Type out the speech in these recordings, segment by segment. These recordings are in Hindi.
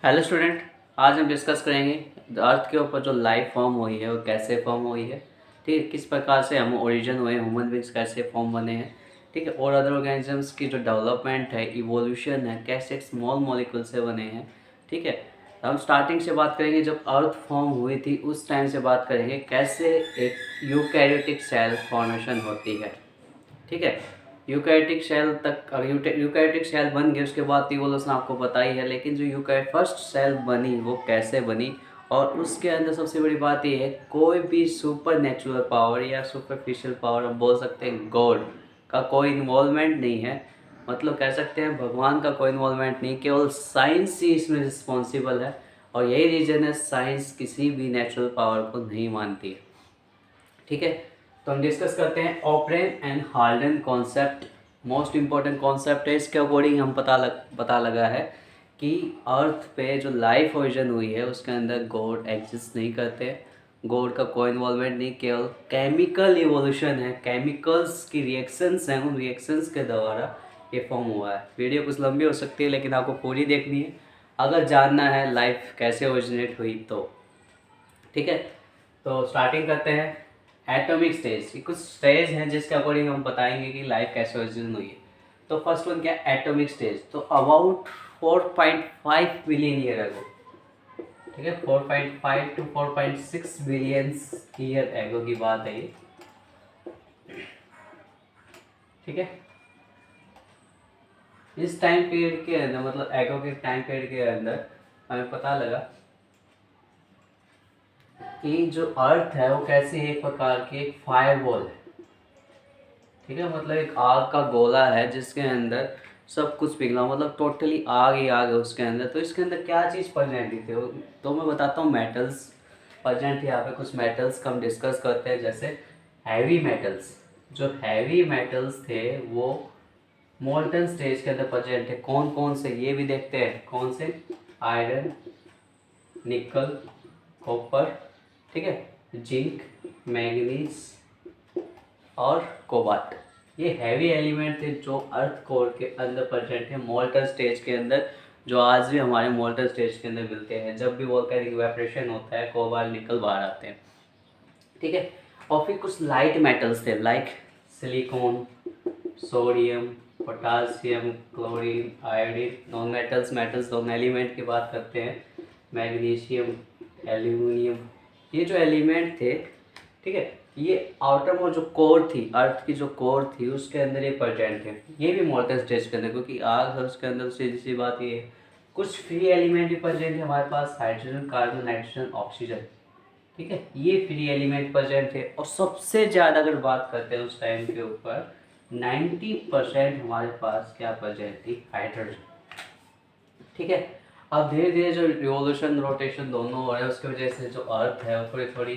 हेलो स्टूडेंट, आज हम डिस्कस करेंगे अर्थ के ऊपर जो लाइफ फॉर्म हुई है वो कैसे फॉर्म हुई है। ठीक है, किस प्रकार से हम ओरिजिन हुए, ह्यूमन बींग्स कैसे फॉर्म बने हैं। ठीक है, और अदर ऑर्गेनिजम्स की जो डेवलपमेंट है, इवोल्यूशन है, कैसे एक स्मॉल मॉलिक्यूल से बने हैं। ठीक है, तो हम स्टार्टिंग से बात करेंगे, जब अर्थ फॉर्म हुई थी उस टाइम से बात करेंगे कैसे एक यूकैरियोटिक सेल फॉर्मेशन होती है। ठीक है, यूकैरियोटिक सेल तक, यूकैरियोटिक सेल बन गई उसके बाद इवोल्यूशन आपको पता ही है, लेकिन जो यूकैरियोट फर्स्ट सेल बनी वो कैसे बनी, और उसके अंदर सबसे बड़ी बात ये है कोई भी सुपर नेचुरल पावर या सुपरफिशियल पावर हम बोल सकते हैं गॉड का कोई इन्वॉल्वमेंट नहीं है। मतलब कह सकते हैं भगवान का कोई इन्वॉल्वमेंट नहीं, केवल साइंस ही इसमें रिस्पॉन्सिबल है। और यही रीज़न है साइंस किसी भी नेचुरल पावर को नहीं मानती है। ठीक है, तो हम डिस्कस करते हैं Oparin and Haldane concept. Most important concept है, इसके अकॉर्डिंग हम पता लगा है कि अर्थ पे जो लाइफ ओरिजिन हुई है उसके अंदर गॉड एग्जिस्ट नहीं करते। गॉड का कोई इन्वॉल्वमेंट नहीं, केवल केमिकल इवोल्यूशन है, केमिकल्स की रिएक्शंस हैं, उन रिएक्शंस के द्वारा ये फॉर्म हुआ है। वीडियो कुछ लंबी हो सकती है लेकिन आपको पूरी देखनी है अगर जानना है लाइफ कैसे ओरिजिनेट हुई तो। ठीक है, तो स्टार्टिंग करते हैं। एटॉमिक स्टेज की कुछ स्टेज हैं जिसके अकॉर्डिंग हम बताएंगे कि लाइफ कैसे ओरिजिन हुई है। तो फर्स्ट वन क्या है, एटॉमिक स्टेज। तो अबाउट 4.5 बिलियन ईयर एगो। ठीक है, 4.5 to 4.6 बिलियन ईयर एगो की बात है ये। ठीक है, इस टाइम पीरियड के अंदर, मतलब एगो के टाइम पीरियड के अंदर हमें पता लगा कि जो अर्थ है वो कैसी एक प्रकार की एक फायरबॉल है। ठीक है, मतलब एक आग का गोला है जिसके अंदर सब कुछ पिघला, मतलब टोटली आग ही आग है उसके अंदर। तो इसके अंदर क्या चीज़ प्रेजेंट थी तो मैं बताता हूँ, मेटल्स प्रेजेंट थे यहाँ पे। कुछ मेटल्स का हम डिस्कस करते हैं, जैसे हैवी मेटल्स। जो हैवी मेटल्स थे वो मोल्टन स्टेज के अंदर प्रेजेंट थे। कौन कौन से ये भी देखते हैं, कौन से, आयरन, निकल, कॉपर, ठीक है, जिंक, मैग्नीज और कोबाल्ट। ये हैवी एलिमेंट थे जो अर्थ कोर के अंदर प्रेजेंट है, मोल्टन स्टेज के अंदर, जो आज भी हमारे मोल्टन स्टेज के अंदर मिलते हैं। जब भी वोल्केनिक इवेपोरेशन होता है कोबाल्ट निकल बाहर आते हैं। ठीक है, और फिर कुछ लाइट मेटल्स थे, like silicon, sodium, potassium, chlorine, iodine. Non metals, metals non element की बात करते हैं, मैग्नीशियम, एल्यूमिनियम। ये जो एलिमेंट थे, ठीक है, ये आउटर में जो कोर थी, अर्थ की जो कोर थी उसके अंदर ये प्रेजेंट थे। ये भी मोल्टन स्टेज के अंदर, क्योंकि आग है उसके अंदर, सीधी सी बात ये है। कुछ फ्री एलिमेंट भी प्रेजेंट है हमारे पास, हाइड्रोजन, कार्बन, नाइट्रोजन, ऑक्सीजन। ठीक है, ये फ्री एलिमेंट प्रेजेंट थे। और सबसे ज़्यादा अगर बात करते हैं उस टाइम के ऊपर, 90% हमारे पास क्या प्रेजेंट थी, हाइड्रोजन। ठीक है, अब धीरे धीरे जो रिवोल्यूशन रोटेशन दोनों हो रहे हैं उसकी वजह से जो अर्थ है वो थोड़ी थोड़ी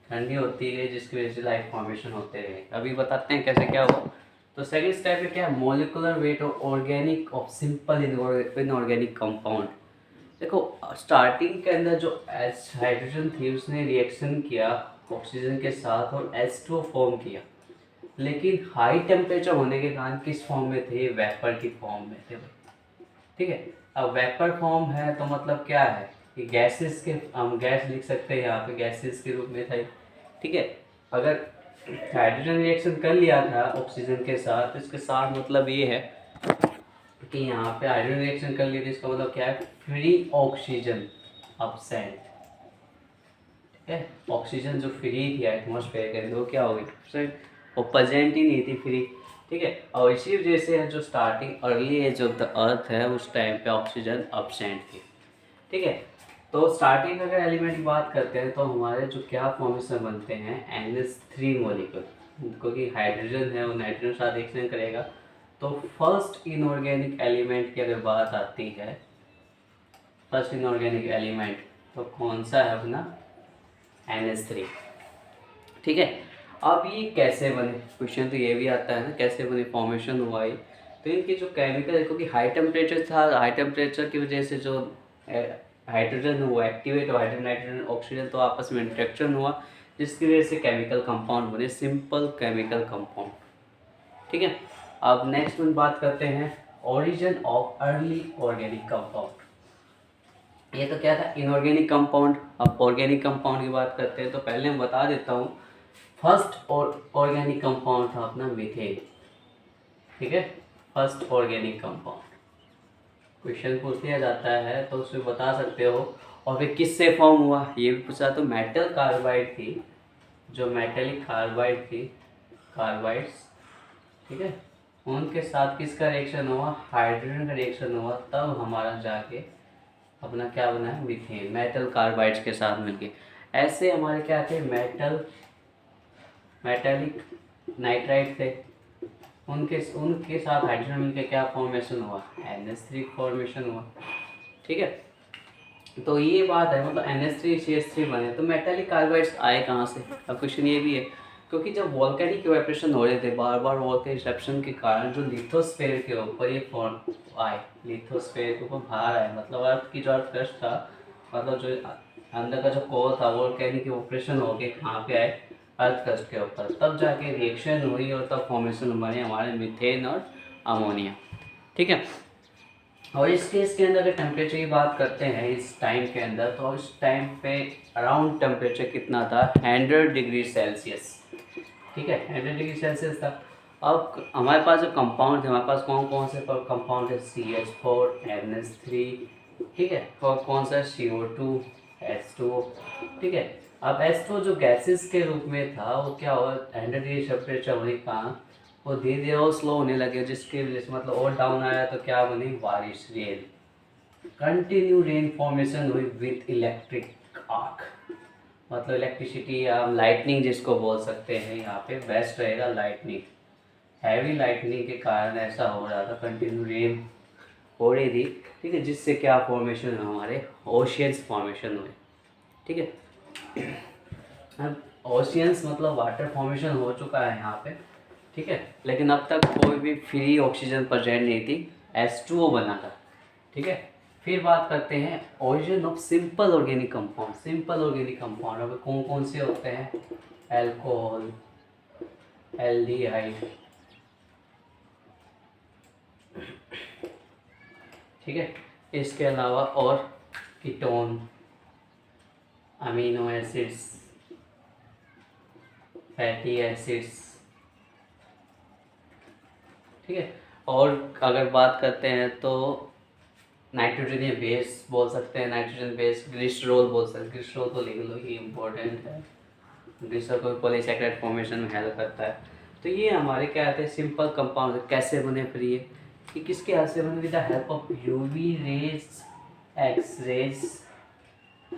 ठंडी होती है, जिसकी वजह से लाइफ फॉर्मेशन होते रहे। अभी बताते हैं कैसे क्या हुआ। तो सेकंड स्टेप में क्या है, molecular weight of organic of simple inorganic compound. देखो, स्टार्टिंग के अंदर जो हाइड्रोजन थी उसने रिएक्शन किया ऑक्सीजन के साथ और H2O फॉर्म किया, लेकिन हाई टेम्परेचर होने के कारण किस फॉर्म में थे, वेपर की फॉर्म में थे। ठीक है, अब वेपर फॉर्म है तो मतलब क्या है कि गैसेस के, हम गैस लिख सकते हैं यहाँ पे, गैसेस के रूप में था। ठीक है, अगर हाइड्रोजन रिएक्शन कर लिया था ऑक्सीजन के साथ तो इसके साथ मतलब ये है कि यहाँ पे हाइड्रोजन रिएक्शन कर लिया, इसका मतलब क्या है, फ्री ऑक्सीजन अपसेंट। ठीक है, ऑक्सीजन जो फ्री थी एटमॉस्फेयर के अंदर वो क्या हो गई, अपसेंट, वो प्रेजेंट ही नहीं थी, फ्री। ठीक है, और इसी वजह से जो starting early age of the earth है उस टाइम पे ऑक्सीजन अपसेंट थी। ठीक है, तो स्टार्टिंग अगर एलिमेंट की बात करते हैं तो हमारे जो क्या फॉर्मेशन बनते हैं, NH3 मॉलिक्यूल, क्योंकि हाइड्रोजन है वो नाइट्रोजन साथ रिएक्शन करेगा। तो फर्स्ट इनऑर्गेनिक एलिमेंट की अगर बात आती है, फर्स्ट इनऑर्गेनिक एलिमेंट तो कौन सा है अपना, NH3। ठीक है, अब ये कैसे बने, क्वेश्चन तो ये भी आता है ना, कैसे बने, फॉर्मेशन हुआ ये। तो इनकी जो केमिकल है, क्योंकि हाई टेम्परेचर था, हाई टेम्परेचर की वजह से जो हाइड्रोजन हुआ एक्टिवेट हुआ, हाइड्रोजन नाइट्रोजन ऑक्सीजन तो आपस में इंट्रैक्शन हुआ, जिसकी वजह से केमिकल कंपाउंड बने, सिंपल केमिकल कंपाउंड। ठीक है, अब नेक्स्ट में बात करते हैं origin of early organic compound. ये तो क्या था, इनऑर्गेनिक कंपाउंड। अब ऑर्गेनिक कंपाउंड की बात करते हैं तो पहले मैं बता देता हूँ। फर्स्ट और ऑर्गेनिक कंपाउंड था अपना मीथेन। ठीक है, फर्स्ट ऑर्गेनिक कंपाउंड क्वेश्चन पूछ लिया जाता है तो उसमें बता सकते हो। और फिर किससे फॉर्म हुआ ये भी पूछा, तो मेटल कार्बाइड थी, जो मेटेलिक कार्बाइड थी, कार्बाइड्स, ठीक है, उनके साथ किसका रिएक्शन हुआ, हाइड्रोजन का रिएक्शन हुआ, तब हमारा जाके अपना क्या बना है, मीथेन, मेटल कार्बाइड्स के साथ मिलके। ऐसे हमारे क्या थे, मेटेलिक नाइट्राइड थे, उनके उनके साथ हाइड्रोजन मिलके क्या फॉर्मेशन हुआ, NH3 फॉर्मेशन हुआ। ठीक है, तो ये बात है, मतलब NH3 CH3 बने, तो मेटेलिक कार्बाइड्स आए कहाँ से। अब क्वेश्चन ये भी है, क्योंकि जब वॉल्केनिक इवेपोरेशन हो रहे थे बार बार, वॉल्केनिक इरप्शन के कारण जो लिथोस्फीयर के ऊपर ये फॉर्म आए, लिथोस्फीयर के ऊपर बाहर आए, मतलब अर्थ की जो अर्थ क्रस्ट था, मतलब जो अंदर का जो कोर था, वॉल्केनिक इवेपोरेशन हो के कहाँ पे आए, अर्थ क्रस्ट के ऊपर, तब जाके रिएक्शन हुई और तब फॉर्मेशन बने हमारे मीथेन और अमोनिया। ठीक है, और इस केस के अंदर अगर टेम्परेचर की बात करते हैं इस टाइम के अंदर, तो इस टाइम पे अराउंड टेम्परेचर कितना था, 100 डिग्री सेल्सियस। ठीक है, 100 डिग्री सेल्सियस था। अब हमारे पास जो कंपाउंड थे, हमारे पास कौन कौन से कंपाउंड है, CH4, NH3, ठीक है, और कौन सा CO2, H2O। ठीक है, अब H2O जो गैसेस के रूप में था, वो क्या हुआ, 100 डिग्री टेम्परेचर होने का वो धीरे धीरे और स्लो होने लगे, जिसके वजह से मतलब और डाउन आया तो क्या बनी, बारिश, रेन, कंटिन्यू रेन फॉर्मेशन हुई विथ इलेक्ट्रिक आर्क, मतलब इलेक्ट्रिसिटी या लाइटनिंग जिसको बोल सकते हैं, यहाँ पे बेस्ट रहेगा लाइटनिंग। हैवी लाइटनिंग के कारण ऐसा हो रहा था, कंटिन्यू रेन हो रही थी। ठीक है, जिससे क्या फॉर्मेशन हुआ, हमारे ओशियंस फॉर्मेशन हुए। ठीक है, अब ओशियंस मतलब वाटर फॉर्मेशन हो चुका है यहाँ पे। ठीक है, लेकिन अब तक कोई भी फ्री ऑक्सीजन प्रेजेंट नहीं थी, H2O बना था। ठीक है, फिर बात करते हैं origin of simple organic compound. Simple organic compound अब कौन कौन से होते हैं, अल्कोहल, एल्डिहाइड, ठीक है, इसके अलावा और ketone, amino acids, fatty acids. ठीक है, और अगर बात करते हैं तो नाइट्रोजन बेस बोल सकते हैं, नाइट्रोजन बेस, ग्लिसरॉल बोल सकते हैं, ग्लिसरॉल तो लिख लो, ये इम्पोर्टेंट है, ग्लिसरॉल को पॉलीसैकेराइड फॉर्मेशन में हेल्प करता है। तो ये हमारे क्या आते हैं, सिंपल कंपाउंड कैसे बने, फिर ये कि किसके हेल्प से बने, with the help of UV rays, X rays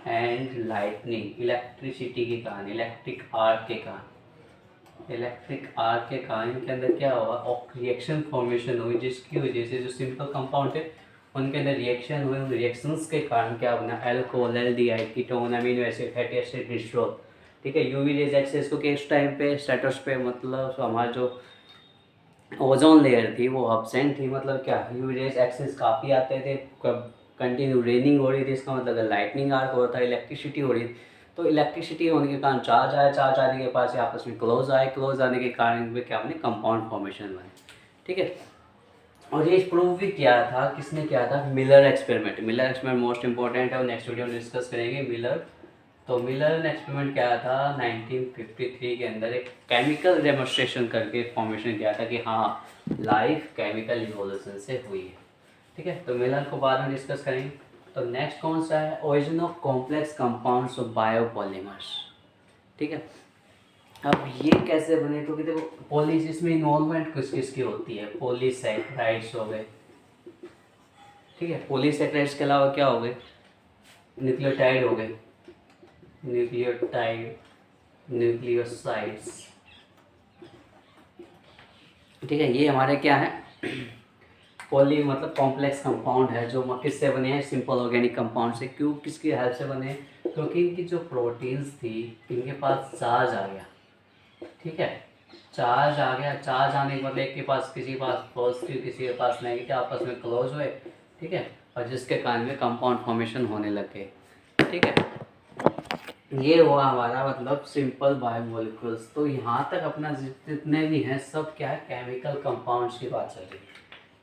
and lightning, electricity के कारण, इलेक्ट्रिक आर्क के कारण, इलेक्ट्रिक आर्क के कारण इनके अंदर क्या हुआ, रिएक्शन फॉर्मेशन हुई, जिसकी वजह से जो सिंपल कंपाउंड है उनके अंदर रिएक्शन हुए, उन रिएक्शंस के कारण क्या बना, alcohol, aldehyde, ketone, amino acid, fatty acid, glycerol. ठीक है, यूवी रेज एक्सेस को किस टाइम पे, स्टेटस पे, मतलब हमारा जो ओजोन लेयर थी वो एब्सेंट थी, मतलब क्या, यूवी रेज एक्सेस काफ़ी आते थे, कंटिन्यू रेनिंग हो रही थी, इसका मतलब लाइटनिंग आर्क हो रहा था, इलेक्ट्रिसिटी हो रही थी। तो इलेक्ट्रिसिटी होने के कारण चार्ज आया, चार्ज आने के पास आपस में क्लोज आए, क्लोज आने के कारण इनमें क्या बने, कंपाउंड फॉर्मेशन बने। ठीक है, और ये प्रूव भी किया था, किसने किया था, Miller experiment. Miller experiment most important है और नेक्स्ट वीडियो में डिस्कस करेंगे मिलर। तो मिलर एक्सपेरिमेंट क्या था, 1953 के अंदर एक केमिकल डेमोन्स्ट्रेशन करके फॉर्मेशन किया था कि हाँ लाइफ केमिकल इवोल्यूशन से हुई है। ठीक है, तो मिलर को बाद में डिस्कस करेंगे। तो नेक्स्ट कौन सा है, origin of complex compounds of biopolymers. ठीक है, अब ये कैसे बने, क्योंकि देखो पॉलीज इसमें इन्वॉल्वमेंट किस किस की होती है, पॉलीसैकेराइड्स हो गए। ठीक है, पॉलीसैकेराइड्स के अलावा क्या हो गए, न्यूक्लियोटाइड हो गए, न्यूक्लियोटाइड, न्यूक्लियोसाइड्स। ठीक है, ये हमारे क्या है, पॉली मतलब कॉम्प्लेक्स कंपाउंड है, जो किससे बने हैं, सिंपल ऑर्गेनिक कंपाउंड से। क्यों, किसकी हेल्प से बने, क्योंकि इनकी जो प्रोटीन्स थी, इनके पास चार्ज आ गया। ठीक है, चार्ज आ गया, चार्ज आने के मतलब एक के पास, किसी के पास पॉजिटिव, किसी के पास नेगेटिव, आपस में क्लोज हुए। ठीक है, और जिसके कारण में कंपाउंड फॉर्मेशन होने लगे। ठीक है, ये हुआ हमारा मतलब सिंपल बायोमोलिक्यूल्स। तो यहाँ तक अपना जितने भी हैं सब क्या है, केमिकल कंपाउंड्स की बात चल रही है।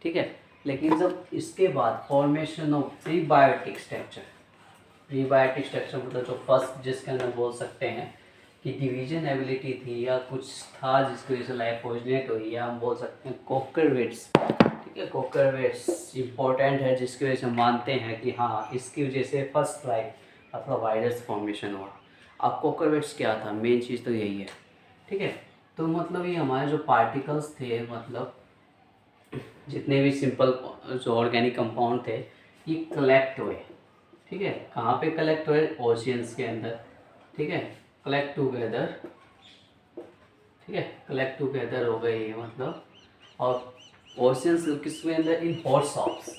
ठीक है, लेकिन जब इसके बाद formation of prebiotic structure, prebiotic structure मतलब जो फर्स्ट जिसके अंदर बोल सकते हैं कि डिवीजन एबिलिटी थी या कुछ था जिसकी वजह से लाइफ ओरिजिनेट हुई, या हम बोल सकते हैं कोकरवेट्स। ठीक है, कोकरवेट्स इम्पोर्टेंट है जिसकी वजह से मानते हैं कि हाँ इसकी वजह से फर्स्ट लाइफ अथवा वायरस फॉर्मेशन हुआ। अब कोकरवेट्स क्या था, मेन चीज़ तो यही है। ठीक है, तो मतलब ये हमारे जो पार्टिकल्स थे, मतलब जितने भी सिंपल जो ऑर्गेनिक कंपाउंड थे, ये कलेक्ट हुए। ठीक है, कहाँ पे कलेक्ट हुए, ओशियंस के अंदर। ठीक है, कलेक्ट टूगेदर। ठीक है, कलेक्ट टूगेदर हो गए ये मतलब, और ओशियंस किसके अंदर, in hot shops.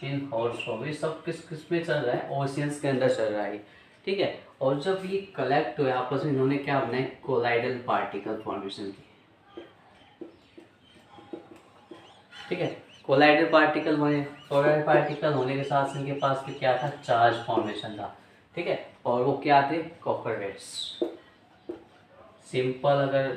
In hot shop ये सब किस में चल रहा है, ओशियंस के अंदर चल रहा है। ठीक है, और जब ये कलेक्ट हुए आपस में, इन्होंने क्या बनाया, कोलाइडल पार्टिकल फॉर्मेशन की। ठीक है, कोलाइडल पार्टिकल बने। कोलाइडल पार्टिकल होने के साथ इनके पास भी क्या था, चार्ज फॉर्मेशन था। ठीक है, और वो क्या थे, कॉपरवेट्स। सिंपल अगर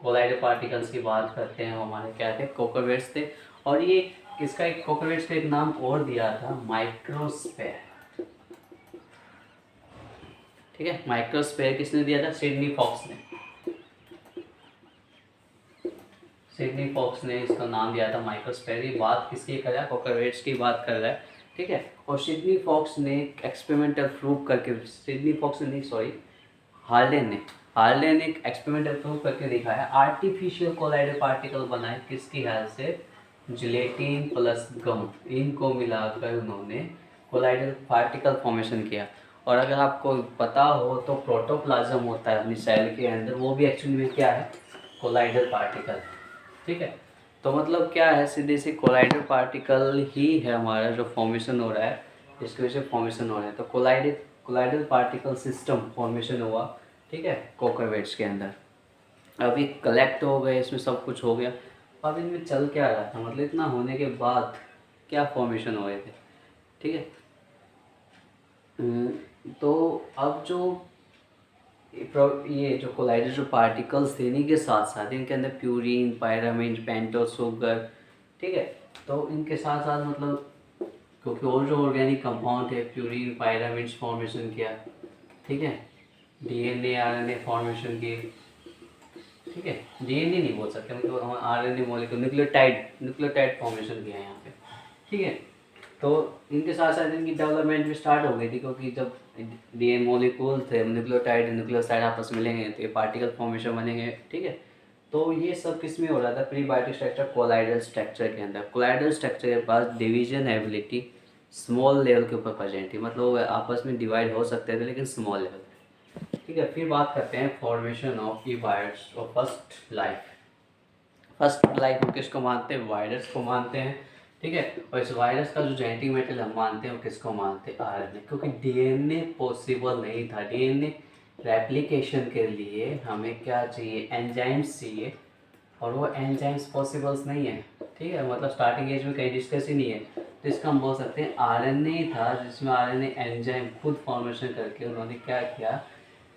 कोलाइडल पार्टिकल्स की बात करते हैं, हमारे क्या थे, कॉपरवेट्स थे। और ये इसका एक कॉपरवेट्स का एक नाम और दिया था, माइक्रोस्फेयर। ठीक है, माइक्रोस्फेयर किसने दिया था, सिडनी फॉक्स ने। सिडनी फॉक्स ने इसका नाम दिया था माइक्रोस्फेयर। ये बात किसकी कर रहा है, कॉकरवेट्स की बात कर रहा है। ठीक है, और सिडनी फॉक्स ने एक्सपेरिमेंटल प्रूव करके, सिडनी फॉक्स नहीं सॉरी हार्लेन ने एक एक्सपेरिमेंटल प्रूव करके दिखाया, आर्टिफिशियल कोलाइडल पार्टिकल बनाए किसकी हेल्प से, जिलेटिन प्लस गम, इनको मिलाकर उन्होंने कोलाइडल पार्टिकल फॉर्मेशन किया। और अगर आपको पता हो तो प्रोटोप्लाज्म होता है अपनी सेल के अंदर, वो भी एक्चुअली में क्या है, कोलाइडल पार्टिकल। ठीक है, तो मतलब क्या है, सीधे से कोलाइडल पार्टिकल ही है हमारा जो फॉर्मेशन हो रहा है, जिसकी वजह से फॉर्मेशन हो रहा है। तो कोलाइडल पार्टिकल सिस्टम फॉर्मेशन हुआ। ठीक है, कोकरवेट्स के अंदर। अब ये कलेक्ट हो गए, इसमें सब कुछ हो गया। अब इनमें चल क्या रहा था, मतलब इतना होने के बाद क्या फॉर्मेशन हो रहे थे। ठीक है, तो अब जो ये जो कोलाइडल जो पार्टिकल्स थे, इन्हीं के साथ साथ इनके अंदर प्यूरिन, पायरामिड, पेंटोस, शुगर। ठीक है, तो इनके साथ साथ मतलब क्योंकि और जो ऑर्गेनिक कंपाउंड है, प्यूरिन, पायरामिड्स फॉर्मेशन किया। ठीक है, डीएनए, आरएनए फॉर्मेशन की। ठीक है, डीएनए नहीं बोल सकते, मतलब हम आरएनए मॉलिक्यूल, न्यूक्लियोटाइड फॉर्मेशन किया है यहाँ पे। ठीक है, तो इनके साथ साथ इनकी डेवलपमेंट भी स्टार्ट हो गई थी, क्योंकि जब डीएनए मॉलिक्यूल थे, न्यूक्लियोसाइड आपस में मिलेंगे तो ये पार्टिकल फॉर्मेशन बनेंगे। ठीक है, तो ये सब किस में हो रहा था, प्रीबायोटिक स्ट्रक्चर, कोलाइडल स्ट्रक्चर के अंदर। कोलाइडल स्ट्रक्चर के पास डिवीजन एबिलिटी स्मॉल लेवल के ऊपर प्रेजेंट थी, मतलब वो आपस में डिवाइड हो सकते थे लेकिन स्मॉल लेवल। ठीक है, फिर बात करते हैं फॉर्मेशन ऑफ ईबायोट्स और फर्स्ट लाइफ। फर्स्ट लाइफ हम किसको मानते हैं, वायरस को मानते हैं। ठीक है, और इस वायरस का जो जेनेटिक मेटेरियल हम मानते हैं वो किसको मानते हैं, आरएनए, क्योंकि डीएनए पॉसिबल नहीं था। डीएनए रेप्लिकेशन के लिए हमें क्या चाहिए, एंजाइम्स चाहिए, और वो एंजाइम्स पॉसिबल्स नहीं है। ठीक है, मतलब स्टार्टिंग एज में कहीं डिस्कस ही नहीं है, तो इसका हम बोल सकते हैं आरएनए था, जिसमें आरएनए एंजाइम खुद फॉर्मेशन करके उन्होंने क्या किया,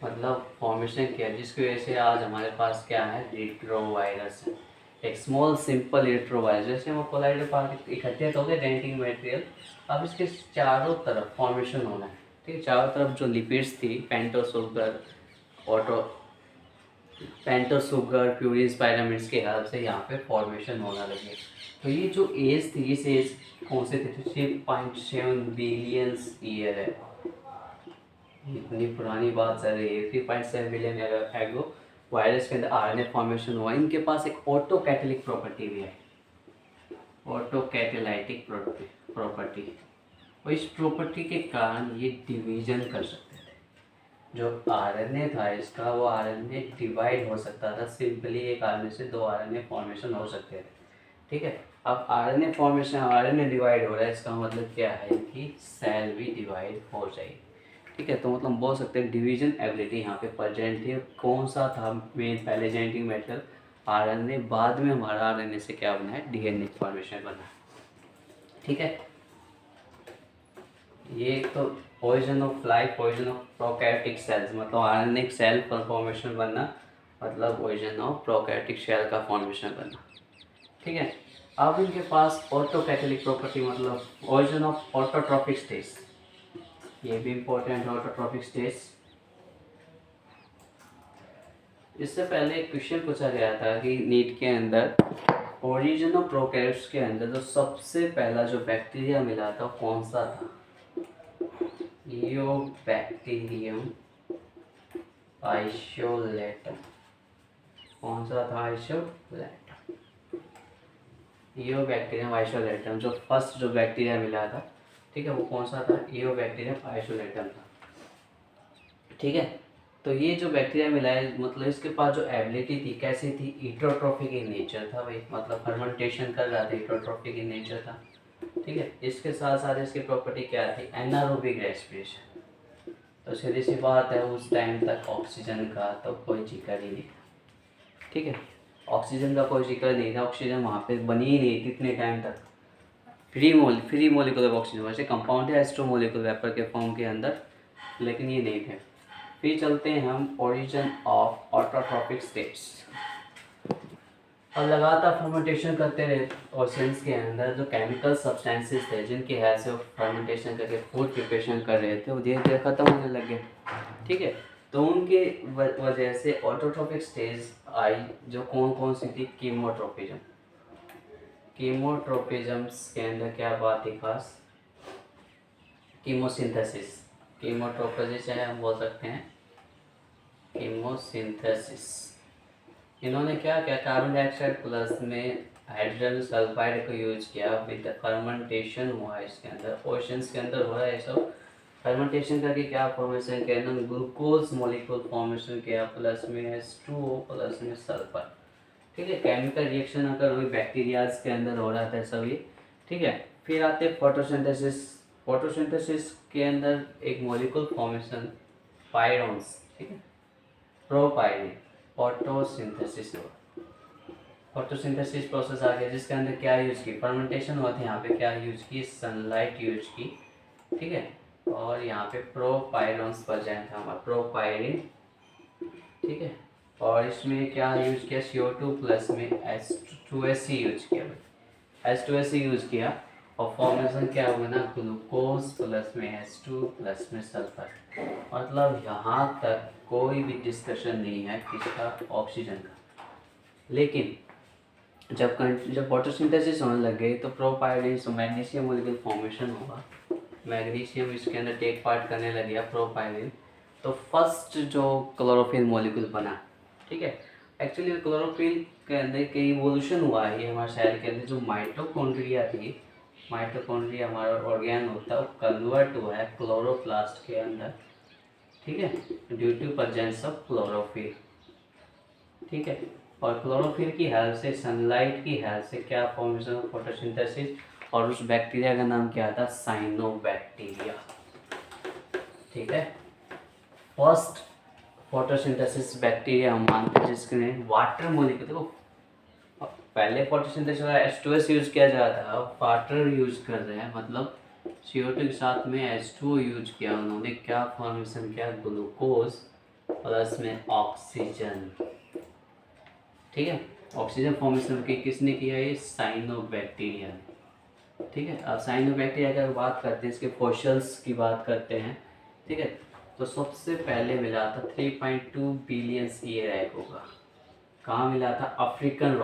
मतलब फॉर्मेशन किया, जिसकी वजह से आज हमारे पास क्या है, रिट्रोवायरस है। एक स्मॉल सिंपल रिट्रोवायरस, जैसे हम कोलाइडल पार्टिकल इकट्ठे हो गए जेनेटिक मटेरियल, अब इसके चारों तरफ फॉर्मेशन होना है। ठीक है, चारों तरफ जो लिपिड्स थी, पेंटोस शुगर, प्यूरिन, पायरामिड्स के हेल्प से यहाँ पे फॉर्मेशन होना लगे। तो ये जो एज थी, इस एज कौन से थे, 3.7 बिलियन ईयर है। इतनी पुरानी बात चल रही है, 3.7 बिलियन एगो वायरस के अंदर आरएनए फॉर्मेशन हुआ। इनके पास एक ऑटो कैटेलिक प्रॉपर्टी भी है, ऑटो कैटेलाइटिक प्रॉपर्टी। और इस प्रॉपर्टी के कारण ये डिवीजन कर सकते थे। जो आरएनए था इसका, वो आरएनए डिवाइड हो सकता था, सिंपली एक आरएनए से दो आरएनए फॉर्मेशन हो सकते थे। ठीक है, अब आरएनए फॉर्मेशन, आरएनए डिवाइड हो रहा है, इसका मतलब क्या है कि सेल भी डिवाइड हो जाएगी। ठीक है, तो मतलब बोल सकते हैं डिवीजन एबिलिटी यहाँ पे प्रेजेंट थी। कौन सा था मेन, पहले जेनेटिक मेटेरियल आरएनए, बाद में हमारा आरएनए से क्या बना है, डीएनए फॉर्मेशन बना। ठीक है, ये तो origin of life, origin of prokaryotic cells, मतलब आरएनए सेल पर फॉर्मेशन बनना, मतलब ओरिजिन ऑफ प्रोकैरियोटिक सेल का फॉर्मेशन बनना। ठीक है, अब इनके पास ऑटो कैटेलिक प्रॉपर्टी, मतलब ओरिजिन ऑफ ऑटोट्रॉपिक स्टेज, ये भी इम्पोर्टेंट है ऑटोट्रॉफिक स्टेज। इससे पहले एक क्वेश्चन पूछा गया था कि नीट के अंदर ओरिजिन ऑफ प्रोकैरियोट्स के अंदर जो सबसे पहला जो बैक्टीरिया मिला था कौन सा था? ईओबैक्टीरियम आइसोलेटम। कौन सा था? आइसोलेटम। ईओबैक्टीरियम आइसोलेटम जो फर्स्ट जो बैक्टीरिया मिला था, ठीक है, वो कौन सा था? ईओबैक्टीरियम आइसोलेटम था। ठीक है, तो ये जो बैक्टीरिया मिला है मतलब इसके पास जो एबिलिटी थी कैसी थी? हीटरोट्रोफिक इन नेचर था भाई, मतलब फर्मेंटेशन कर रहा था, हीटरोट्रोफिक इन नेचर था। ठीक है, इसके साथ साथ इसकी प्रॉपर्टी क्या थी? Anaerobic respiration. तो सीधी सी बात है उस टाइम तक ऑक्सीजन का तो कोई जिक्र ही नहीं था। ठीक है, ऑक्सीजन का कोई जिक्र नहीं था, ऑक्सीजन वहाँ पे बनी ही नहीं थी इतने टाइम तक। फ्री मोलिकुलर ऑक्सीजन, वैसे कंपाउंड है एस्ट्रो मोलिकुलर वेपर के फॉर्म के अंदर, लेकिन ये नहीं थे। फिर चलते हैं हम ओरिजिन ऑफ ऑटोट्रॉफिक स्टेट्स। अब लगातार फर्मेंटेशन करते रहे ओशंस के अंदर, जो केमिकल सब्सटेंसेस थे जिनकी हेल्प से वो फर्मेंटेशन करके फूड प्रिपरेशन कर रहे थे वो धीरे धीरे ख़त्म होने लगे। ठीक है, तो उनके वजह से ऑटोट्रॉफिक स्टेज आई, जो कौन कौन सी थी? कीमोट्रोपिज्म। कीमोट्रोपिज्म्स के अंदर क्या बात थी खास? कीमोसिंथेसिस। कीमोट्रोपिज्म हम बोल सकते हैं कीमोसिंथेसिस। इन्होंने क्या किया? कार्बन डाइऑक्साइड प्लस में हाइड्रोजन सल्फाइड को यूज किया विद फर्मेंटेशन हुआ इसके अंदर, ओशंस के अंदर हो रहा है सब। फर्मेंटेशन करके क्या फॉर्मेशन किया? इन्होंने ग्लूकोज मॉलिक्यूल फॉर्मेशन किया प्लस में H2O प्लस में सल्फर। ठीक है, केमिकल रिएक्शन अगर वही बैक्टीरियाज के अंदर हो रहा था सभी। ठीक है, फिर आते फोटोसिंथेसिस। फोटोसिंथेसिस के अंदर एक मॉलिक्यूल फॉर्मेशन पायरोन्स, ठीक है, प्रोपायरिन। फोटोसिंथेसिस प्रोसेस आ गया जिसके अंदर क्या यूज की? फर्मेंटेशन हुआ था, यहाँ पे क्या यूज की? सनलाइट यूज की। ठीक है, और यहाँ पे प्रोपायरोन्स प्रेजेंट था हमारा, प्रोपायरिन। ठीक है, और इसमें क्या यूज किया? CO2 प्लस में H2SC यूज किया, H2SC यूज किया, और फॉर्मेशन क्या हुआ ना? ग्लूकोज प्लस में H2 प्लस में सल्फर। मतलब यहाँ तक कोई भी डिस्कशन नहीं है किसका? ऑक्सीजन का। लेकिन जब फोटोसिंथेसिस होने लग गई तो प्रोपायरिन से मैग्नीशियम मॉलिक्यूल फॉर्मेशन हुआ, मैग्नीशियम इसके अंदर टेक पार्ट करने लग गया प्रोपायरिन, तो फर्स्ट जो क्लोरोफिल मॉलिक्यूल बना। ठीक है, एक्चुअली क्लोरोफिल के अंदर कई इवोल्यूशन हुआ है हमारे सेल के अंदर। जो माइटोकॉन्ड्रिया थी, माइटोकॉन्ड्रिया हमारा ऑर्गेन होता है, वो कन्वर्ट हुआ है क्लोरोप्लास्ट के अंदर। ठीक है, due to presence of chlorophyll. ठीक है, और क्लोरोफिल की हेल्प से, सनलाइट की हेल्प से क्या फॉर्मेशन ऑफ फोटोसिंथेसिस, और उस बैक्टीरिया का नाम क्या था? साइनोबैक्टीरिया। ठीक है, फर्स्ट फोटोसिंथेसिस बैक्टीरिया हम मानते हैं जिसने वाटर मॉलिक्यूल, देखो पहले फोटोसिंथेसिस H2S यूज किया जाता है, अब वाटर यूज कर रहे हैं, मतलब CO2 के साथ में H2O यूज किया उन्होंने। क्या फॉर्मेशन किया? ग्लूकोज प्लस में ऑक्सीजन। ठीक है, ऑक्सीजन फॉर्मेशन की किसने किया? ये साइनोबैक्टीरिया। ठीक है, अब साइनोबैक्टीरिया की अगर बात करते हैं, इसके फॉसिल्स की बात करते हैं। ठीक है, तो सबसे पहले मिला था 3.2 बिलियन ईयर एगो का। कहाँ मिला था? अफ्रीकन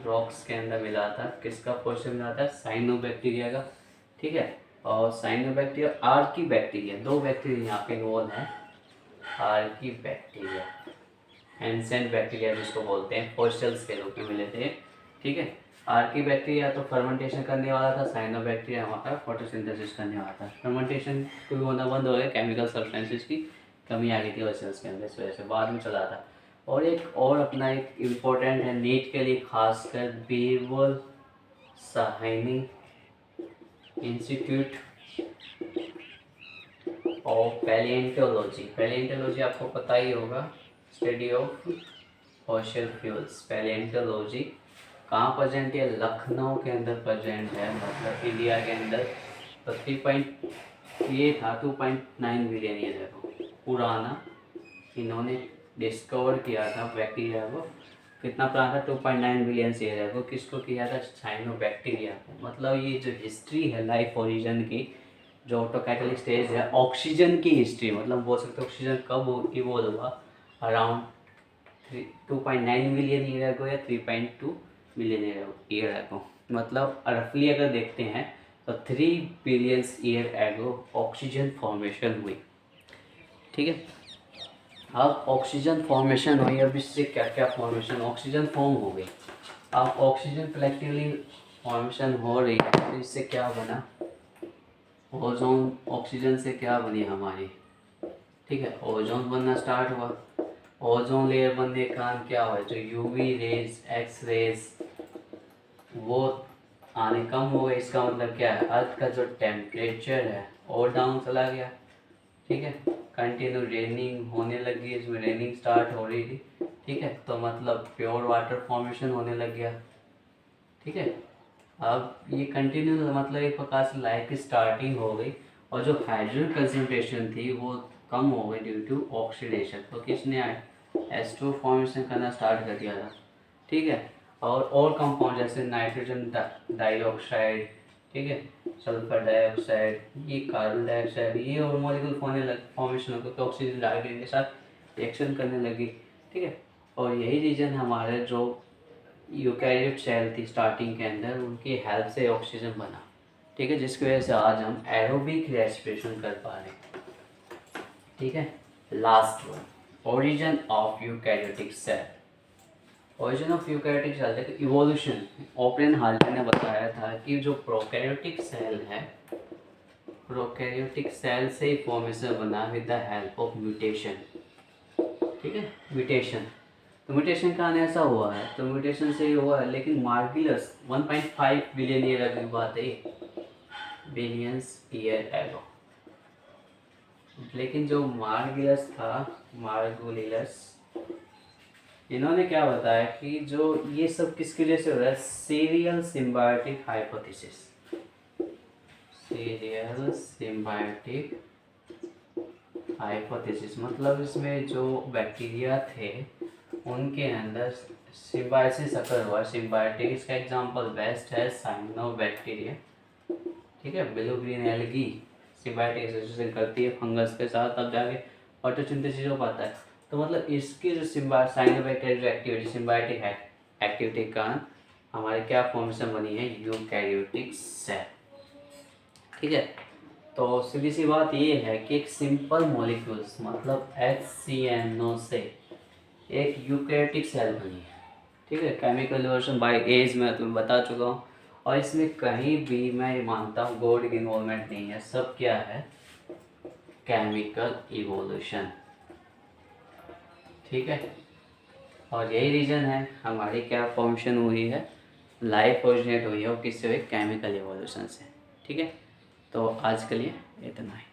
रॉक्स के अंदर मिला था। किसका फॉसिल मिला था? साइनोबैक्टीरिया का। ठीक है, और साइनोबैक्टीरिया, आर्कीबैक्टीरिया, दो बैक्टीरिया यहाँ पे इन्वॉल्व है। आर्कीबैक्टीरिया, एंसेंट बैक्टीरिया जिसको बोलते हैं, फॉसिल्स के रूप में मिले थे। ठीक है, आर्कीबैक्टीरिया तो फर्मेंटेशन करने वाला था, साइनोबैक्टीरिया हमारा फोटोसिंथेसिस करने वाला था। फर्मेंटेशन को भी होना बंद हो गया, केमिकल सब्सटेंसेस की कमी आ गई थी सेल्स के अंदर, इस वजह से बाद में चला था। और एक और अपना एक इम्पोर्टेंट है नीट के लिए खासकर, बीरबल साहनी इंस्टीट्यूट ऑफ पैलिएंटोलॉजी। पैलिएंटोलॉजी आपको पता ही होगा, स्टडी ऑफ फॉसिल फ्यूल्स। पैलिएंटोलॉजी कहाँ प्रेजेंट है? लखनऊ के अंदर प्रेजेंट है, मतलब इंडिया के अंदर। तो 2.9 बिलियन ईयर है वो पुराना, इन्होंने डिस्कवर किया था बैक्टीरिया को। कितना पुराना था? 2.9 बिलियन ईयर है वो। किसको किया था? साइनोबैक्टीरिया को। मतलब ये जो हिस्ट्री है लाइफ ओरिजिन की, जो ऑटोकैटालिक स्टेज है ऑक्सीजन की हिस्ट्री, मतलब बोल सकते हैं ऑक्सीजन कब इवॉल्व हुआ, अराउंड 2.9 मिलियन ईयर एगो या 3.2 मिलियन ईयर एगो, मतलब रफली अगर देखते हैं तो 3 billions year ago oxygen formation हुई। ठीक है, अब ऑक्सीजन फॉर्मेशन हुई, अब इससे क्या क्या फॉर्मेशन, ऑक्सीजन फॉर्म हो गई, अब ऑक्सीजन कलेक्टिवली फॉर्मेशन हो रही है, तो इससे क्या बना, ओजोन, ऑक्सीजन से क्या बनी हमारी, ठीक है, ओजोन बनना स्टार्ट हुआ। ओजोन लेयर बनने का कारण क्या हुआ, जो यूवी रेज, एक्स रेज वो आने कम हो गए, इसका मतलब क्या है, अर्थ का जो टेम्परेचर है और डाउन चला गया। ठीक है, कंटिन्यू रेनिंग होने लगी, इसमें रेनिंग स्टार्ट हो रही थी। ठीक है, तो मतलब प्योर वाटर फॉर्मेशन होने लग गया। ठीक है, अब ये कंटिन्यू मतलब एक प्रकार से लाइफ की स्टार्टिंग हो गई, और जो हाइड्रोजन कंसनट्रेशन थी वो कम हो गई ड्यू टू ऑक्सीडेशन। तो किसने H2 फॉर्मेशन करना स्टार्ट कर दिया था। ठीक है, और कंपाउंड जैसे नाइट्रोजन डाइऑक्साइड, ठीक है, सल्फर डाइऑक्साइड, ये कार्बन डाइऑक्साइड, ये और मॉलिक्यूल फॉर्मेशन हो गया, ऑक्सीजन हाइड्रोजन के साथ रिएक्शन करने लगी। ठीक है, और यही रीजन हमारे जो यूकैरियोट सेल थी स्टार्टिंग के अंदर, उनकी हेल्प से ऑक्सीजन बना। ठीक है, जिसकी वजह से आज हम एरोबिक रेस्पिरेशन कर पा रहे हैं। ठीक है, last one, origin of eukaryotic cell. Origin of eukaryotic cell देखो, इवोल्यूशन, ओपरेन हाल्टर ने बताया था कि जो प्रोकैरियोटिक सेल है, प्रोकैरियोटिक सेल से ही फॉर्मेशन बना with the help of mutation. ठीक है, म्यूटेशन, तो म्यूटेशन का आने ऐसा हुआ है, तो म्यूटेशन से ही हुआ है, लेकिन मार्गिलस 1.5 बिलियन ईयर अगली बात है, बिलियंस ईयर एगो। लेकिन जो मार्गिलस था, मार्गुलिलस, इन्होंने क्या बताया कि जो ये सब किसकी वजह से हो रहा है, serial symbiotic hypothesis, serial symbiotic hypothesis, मतलब इसमें जो बैक्टीरिया थे उनके अंदर सिम्बायोसिस अकर हुआ, सिम्बायोटिक, इसका एग्जांपल बेस्ट है साइनोबैक्टीरिया। ठीक है, blue green algae symbiotic association करती है फंगस के साथ, तब जाके फोटोसिंथेसिस हो पाता है। तो मतलब इसकी जो साइनोबैक्टीरिया जो एक्टिविटी, सिम्बायोटिक एक्टिविटी के कारण हमारे क्या फॉर्मेशन बनी है, यूकैरियोटिक सेल। ठीक है, तो सीधी सी बात ये है कि एक सिंपल मॉलिक्यूल्स मतलब HCNO से एक यूकैरियोटिक सेल बनी है। ठीक है, केमिकल इवोल्यूशन बाय एज मैं तुम्हें बता चुका हूँ, और इसमें कहीं भी मैं ये मानता हूँ गॉड की इन्वॉल्वमेंट नहीं है, सब क्या है, केमिकल इवोल्यूशन। ठीक है, और यही रीज़न है हमारी क्या फॉर्मेशन हुई है, लाइफ ओरिजिनेट हुई है, और किससे हुई, केमिकल इवोल्यूशन से। ठीक है, तो आज के लिए इतना ही।